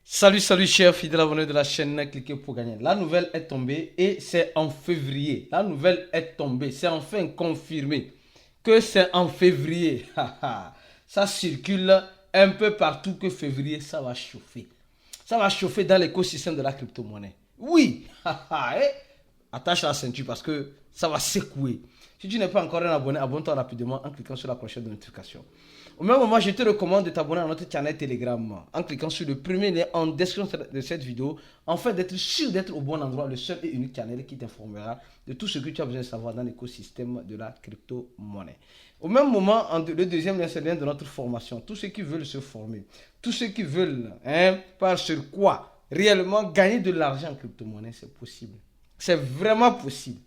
Salut, salut chers fidèles abonnés de la chaîne, cliquez pour gagner. La nouvelle est tombée et c'est en février. La nouvelle est tombée, c'est enfin confirmé que c'est en février. Ça circule un peu partout que février, ça va chauffer. Ça va chauffer dans l'écosystème de la crypto-monnaie. Oui, attache la ceinture parce que ça va secouer. Si tu n'es pas encore un abonné, abonne-toi rapidement en cliquant sur la cloche de notification. Au même moment, je te recommande de t'abonner à notre channel Telegram en cliquant sur le premier lien en description de cette vidéo, afin d'être sûr d'être au bon endroit, le seul et unique channel qui t'informera de tout ce que tu as besoin de savoir dans l'écosystème de la crypto-monnaie. Au même moment, le deuxième lien, c'est le lien de notre formation. Tous ceux qui veulent se former, tous ceux qui veulent, par sur quoi réellement gagner de l'argent en crypto-monnaie, c'est possible. C'est vraiment possible.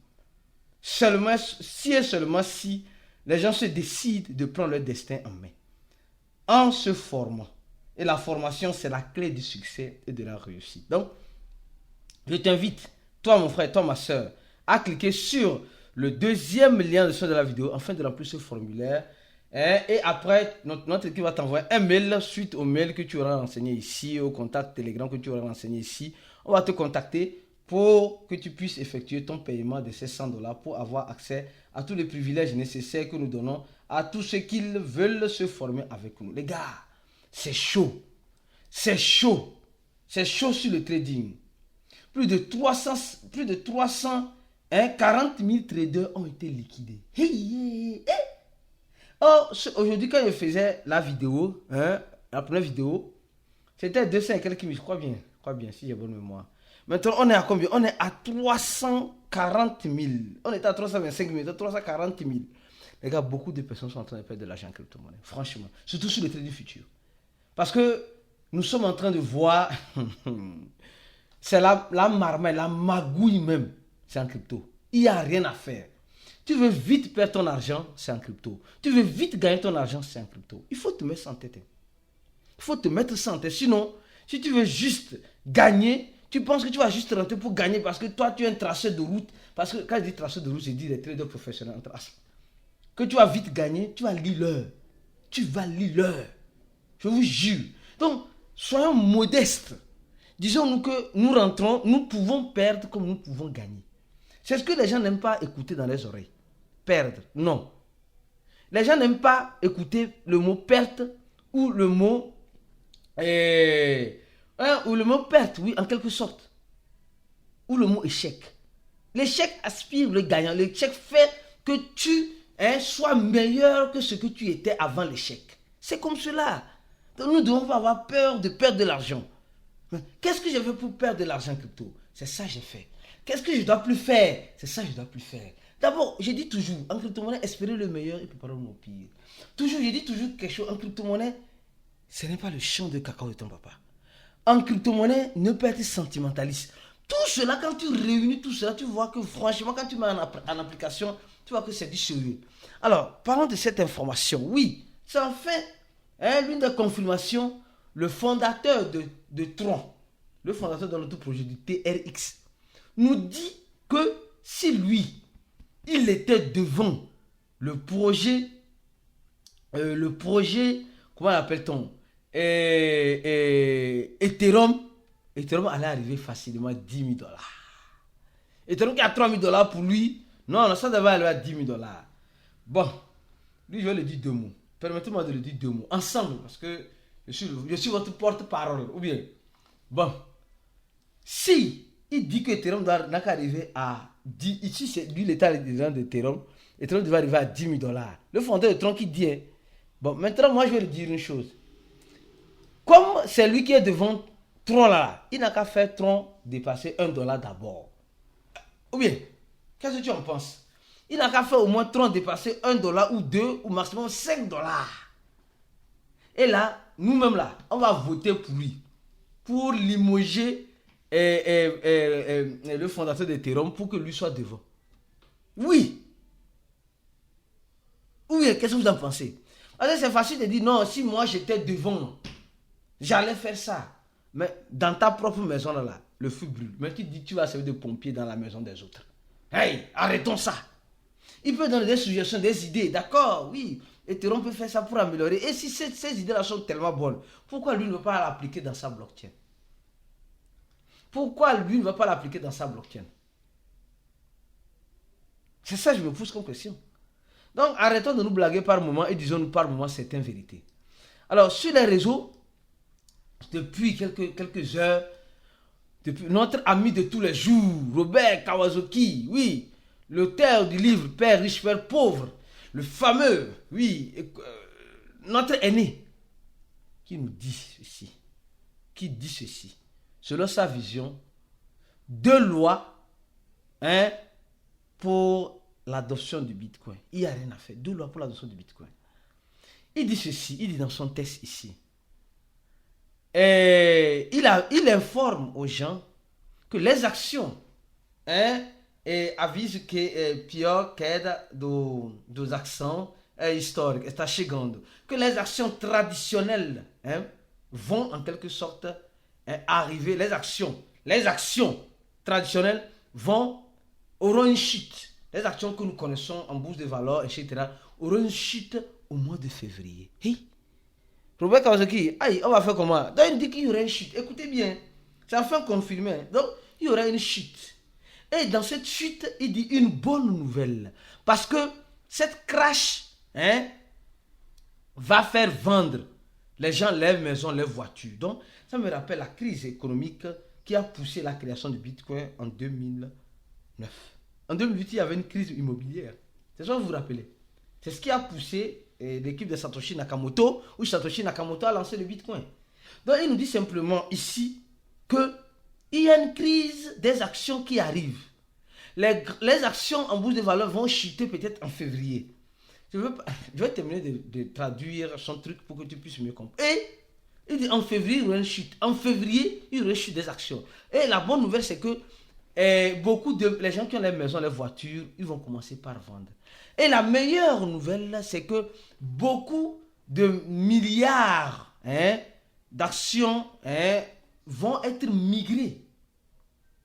Seulement si et seulement si les gens se décident de prendre leur destin en main en se formant. Et la formation, c'est la clé du succès et de la réussite. Donc, je t'invite, toi mon frère, toi ma soeur, à cliquer sur le deuxième lien de la vidéo afin de remplir ce formulaire. Et après, notre équipe va t'envoyer un mail suite au mail que tu auras renseigné ici, au contact Telegram que tu auras renseigné ici. On va te contacter pour que tu puisses effectuer ton paiement de ces $100 pour avoir accès à tous les privilèges nécessaires que nous donnons à tous ceux qui veulent se former avec nous. Les gars, c'est chaud. C'est chaud. C'est chaud sur le trading. Plus de 40 000 traders ont été liquidés. Oh, aujourd'hui, quand je faisais la vidéo, la première vidéo, c'était 200 et quelques mille, je crois bien, si j'ai bonne mémoire. Maintenant, on est à combien? On est à 340 000. On était à 325 000, 340 000. Les gars, beaucoup de personnes sont en train de perdre de l'argent en crypto-monnaie. Franchement. Surtout sur le trading futur. Parce que nous sommes en train de voir... c'est la marmaille, la magouille même. C'est en crypto. Il n'y a rien à faire. Tu veux vite perdre ton argent, c'est en crypto. Tu veux vite gagner ton argent, c'est en crypto. Il faut te mettre ça en tête. Il faut te mettre ça en tête. Sinon, si tu veux juste gagner... Tu penses que tu vas juste rentrer pour gagner parce que toi, tu es un traceur de route. Parce que quand je dis traceur de route, je dis les traders professionnels en trace. Que tu vas vite gagner, tu vas lire l'heure. Tu vas lire l'heure. Je vous jure. Donc, soyons modestes. Disons-nous que nous rentrons, nous pouvons perdre comme nous pouvons gagner. C'est ce que les gens n'aiment pas écouter dans les oreilles. Perdre, non. Les gens n'aiment pas écouter le mot perte ou le mot... ou le mot perte, oui, en quelque sorte. Ou le mot échec. L'échec aspire le gagnant. L'échec fait que tu sois meilleur que ce que tu étais avant l'échec. C'est comme cela. Donc nous ne devons pas avoir peur de perdre de l'argent. Qu'est-ce que je fais pour perdre de l'argent crypto? C'est ça que j'ai fait. Qu'est-ce que je ne dois plus faire? C'est ça que je ne dois plus faire. D'abord, je dis toujours, en crypto-monnaie, espérez le meilleur et préparez au pire. Toujours, je dis toujours quelque chose, en crypto-monnaie, ce n'est pas le champ de cacao de ton papa. En crypto-monnaie, ne pas être sentimentaliste. Tout cela, quand tu réunis tout cela, tu vois que franchement, quand tu mets en application, tu vois que c'est du sérieux. Alors, parlons de cette information. Oui, c'est enfin l'une des confirmations, le fondateur de Tron, le fondateur de notre projet du TRX, nous dit que si lui, il était devant le projet, comment l'appelle-t-on? Ethereum allait arriver facilement à 10 000 dollars. Ethereum qui a 3 000 dollars pour lui, non, ça devait aller à 10 000 dollars. Bon, lui, je vais le dire deux mots. Permettez-moi de le dire deux mots. Ensemble, parce que je suis votre porte-parole. Ou bien, bon, si il dit que Ethereum n'a qu'à arriver à 10, ici, c'est lui l'état d'Ethereum, Ethereum devait arriver à 10 000 dollars. Le fondateur de Tron qui dit, bon, maintenant, moi, je vais lui dire une chose. Comme c'est lui qui est devant Tron là, il n'a qu'à faire Tron dépasser $1 d'abord. Ou bien, qu'est-ce que tu en penses? Il n'a qu'à faire au moins Tron dépasser $1 ou 2 ou maximum $5. Et là, nous-mêmes là, on va voter pour lui. Pour limoger le fondateur d'Ethereum pour que lui soit devant. Oui. Ou bien, qu'est-ce que vous en pensez? Parce que c'est facile de dire non, si moi j'étais devant, j'allais faire ça. Mais dans ta propre maison, là, le feu brûle. Mais tu dis, tu vas servir de pompier dans la maison des autres. Hey, arrêtons ça. Il peut donner des suggestions, des idées. D'accord, oui. Ethereum peut faire ça pour améliorer. Et si ces idées-là sont tellement bonnes, pourquoi lui ne peut pas l'appliquer dans sa blockchain? Pourquoi lui ne va pas l'appliquer dans sa blockchain? C'est ça que je me pose comme question. Donc, arrêtons de nous blaguer par moment et disons-nous par moment certaines vérités. Alors, sur les réseaux, depuis quelques heures, depuis notre ami de tous les jours, Robert Kawasaki, oui, l'auteur du livre Père riche, Père pauvre, le fameux, oui, notre aîné, qui nous dit ceci, selon sa vision, 2 lois, pour l'adoption du Bitcoin. Il n'y a rien à faire. 2 lois pour l'adoption du Bitcoin. Il dit ceci, il dit dans son texte ici. Et il informe aux gens que les actions, et avise que pior queda dos accents históricos, está chegando, que les actions traditionnelles vont en quelque sorte arriver, les actions traditionnelles auront une chute. Les actions que nous connaissons en bourse de valeur, etc., auront une chute au mois de février. Hey. Robert Kawasaki, on va faire comment? Donc il dit qu'il y aura une chute. Écoutez bien, c'est enfin confirmé. Donc il y aura une chute. Et dans cette chute, il dit une bonne nouvelle. Parce que cette crash va faire vendre les gens leurs maisons, leurs voitures. Donc ça me rappelle la crise économique qui a poussé la création du Bitcoin en 2009. En 2008, il y avait une crise immobilière. C'est ça que vous vous rappelez. C'est ce qui a poussé l'équipe de Satoshi Nakamoto, où Satoshi Nakamoto a lancé le Bitcoin. Donc il nous dit simplement ici qu'il y a une crise des actions qui arrive. Les actions en bourse de valeur vont chuter peut-être en février. Je vais terminer de traduire son truc pour que tu puisses mieux comprendre. Et il dit en février, il y aura une chute. En février, il y aura une chute des actions. Et la bonne nouvelle, c'est que les gens qui ont les maisons, les voitures, ils vont commencer par vendre. Et la meilleure nouvelle, c'est que beaucoup de milliards d'actions vont être migrées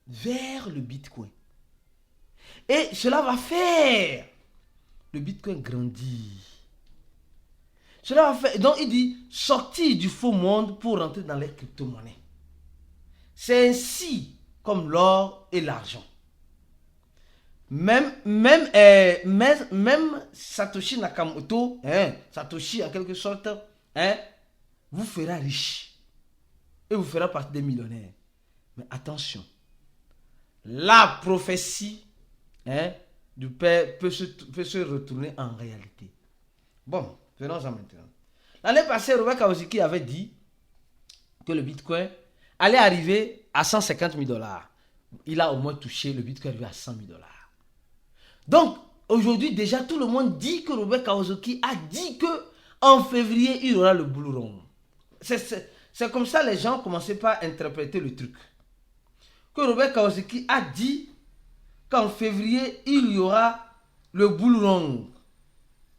vers le Bitcoin. Et cela va faire le Bitcoin grandir. Cela va faire. Donc il dit sortir du faux monde pour rentrer dans les crypto-monnaies. C'est ainsi comme l'or et l'argent. Même Satoshi Nakamoto, Satoshi en quelque sorte, vous fera riche. Et vous fera partie des millionnaires. Mais attention, la prophétie du Père peut se retourner en réalité. Bon, venons-en maintenant. L'année passée, Robert Kawasaki avait dit que le Bitcoin allait arriver à 150 000 $. Il a au moins touché, le Bitcoin arrivé à 100 000 $. Donc, aujourd'hui, déjà, tout le monde dit que Robert Kawasaki a dit que en février, il y aura le bull run. C'est comme ça les gens commençaient par interpréter le truc. Que Robert Kawasaki a dit qu'en février, il y aura le bull run.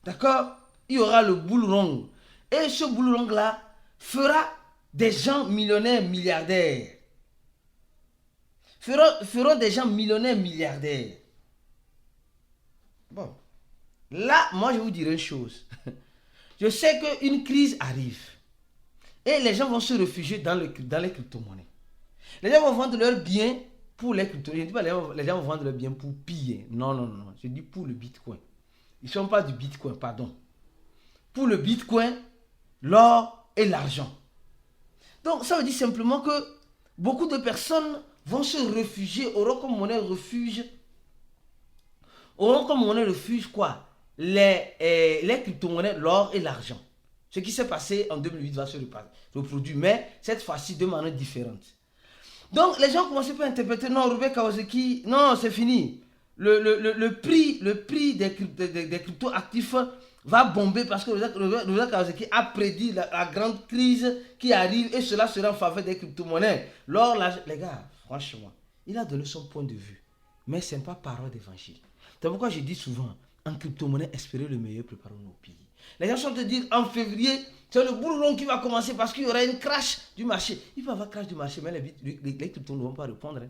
D'accord? Il y aura le bull run. Et ce bull run-là fera des gens millionnaires, milliardaires. Feront des gens millionnaires, milliardaires. Bon. Là, moi, je vous dirai une chose. Je sais qu'une crise arrive. Et les gens vont se réfugier dans les crypto-monnaies. Les gens vont vendre leurs biens pour les crypto-monnaies. Je ne dis pas les gens vont vendre leurs biens pour piller. Non, non, non. Je dis pour le Bitcoin. Ils ne sont pas du Bitcoin, pardon. Pour le Bitcoin, l'or et l'argent. Donc, ça veut dire simplement que beaucoup de personnes vont se réfugier, auront comme monnaie refuge quoi? Les crypto-monnaies, l'or et l'argent. Ce qui s'est passé en 2008 va se reproduire, mais cette fois-ci de manière différente. Donc, les gens commencent à interpréter, non, Robert Kawasaki, non, c'est fini. Le prix des crypto-actifs va bomber parce que Robert Kawasaki a prédit la grande crise qui arrive et cela sera en faveur des crypto-monnaies. Les gars, franchement, il a donné son point de vue, mais ce n'est pas parole d'évangile. C'est pourquoi je dis souvent, en crypto-monnaie, espérez le meilleur, préparons nos pays. Les gens sont te dire, en février, c'est le bull run qui va commencer parce qu'il y aura une crash du marché. Il peut y avoir crash du marché, mais les cryptos ne vont pas répondre.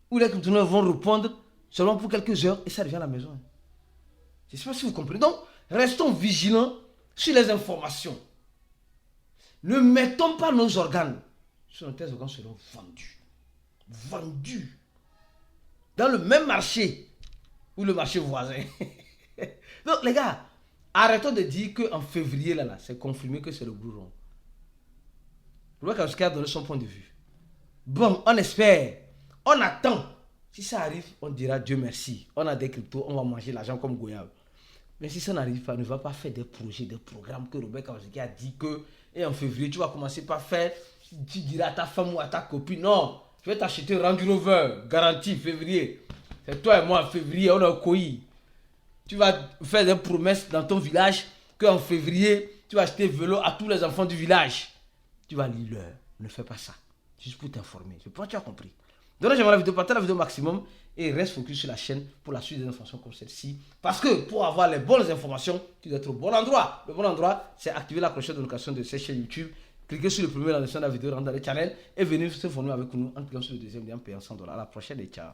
Ou les cryptos vont répondre seulement pour quelques heures et ça revient à la maison. Je ne sais pas si vous comprenez. Donc, restons vigilants sur les informations. Ne mettons pas nos organes. Sinon, tes organes seront vendus. vendu dans le même marché ou le marché voisin. Donc les gars, arrêtons de dire qu'en février, là, c'est confirmé que c'est le bourron. Robert Kawasaki a donné son point de vue. Bon, on espère, on attend. Si ça arrive, on dira Dieu merci. On a des cryptos, on va manger l'argent comme goyave. Mais si ça n'arrive pas, ne va pas faire des projets, des programmes que Robert Kawasaki a dit que, et en février, tu vas commencer par faire, tu diras à ta femme ou à ta copine, non, je vais t'acheter Range Rover, garantie, février. C'est toi et moi en février, on a un coï. Tu vas faire des promesses dans ton village qu'en février, tu vas acheter vélo à tous les enfants du village. Tu vas lire l'heure. Ne fais pas ça. Juste pour t'informer. Je pense que tu as compris. Donc, j'aimerais la vidéo, partage la vidéo au maximum et reste focus sur la chaîne pour la suite des informations comme celle-ci. Parce que pour avoir les bonnes informations, tu dois être au bon endroit. Le bon endroit, c'est activer la cloche de notification de cette chaîne YouTube. Cliquez sur le premier dans la description de la vidéo, rentrez dans le channel et venez se former avec nous en cliquant sur le deuxième lien payant $100. À la prochaine et ciao.